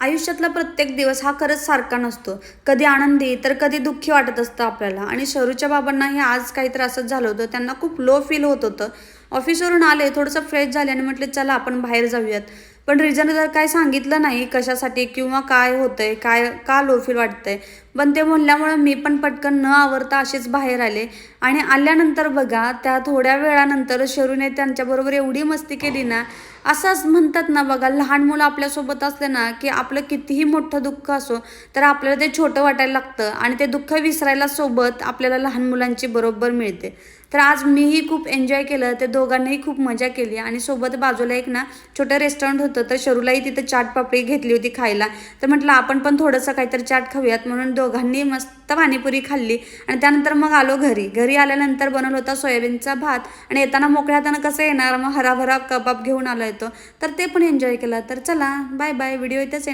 आयुष्यातला प्रत्येक दिवस हा खरंच सारखा नसतो. कधी आनंदी तर कधी दुःखी वाटत असतं आपल्याला. आणि शरूच्या बाबांनाही आज काहीतरी असंच झालं होतं. त्यांना खूप लो फील होत होतं. ऑफिसवरून आले, थोडंसं फ्रेश झाले आणि म्हटले चला आपण बाहेर जाऊयात. पण रिझन तर काय सांगितलं नाही कशासाठी किंवा काय होतंय, काय का लो फील वाटतंय. पण ते म्हणल्यामुळं मी पण पटकन न आवरता अशीच बाहेर आले. आणि आल्यानंतर बघा, त्या थोड्या वेळानंतर शरूने त्यांच्याबरोबर एवढी मस्ती केली ना, असंच म्हणतात ना बघा, लहान मुलं आपल्यासोबत असले ना की आपलं कितीही मोठं दुःख असो तर आपल्याला ते छोटं वाटायला लागतं आणि ते दुःख विसरायला सोबत आपल्याला लहान मुलांची बरोबर मिळते. तर आज मीही खूप एन्जॉय केलं, ते दोघांनीही खूप मजा केली. आणि सोबत बाजूला एक ना छोटं रेस्टॉरंट होतं, तर शरूलाही तिथं चाट पापडी घेतली होती खायला. तर म्हटलं आपण पण थोडंसं काहीतरी चाट खाऊयात, म्हणून दोघांनी मस्त पाणीपुरी खाल्ली. आणि त्यानंतर मग आलो घरी. घरी आल्यानंतर बनवला होता सोयाबीनचा भात. आणि येताना मोकळ्या हातानं कसं येणार, मग हराभरा कबाब घेऊन आलो येतो. तर ते पण एन्जॉय केलं. तर चला बाय बाय, व्हिडिओ इथेच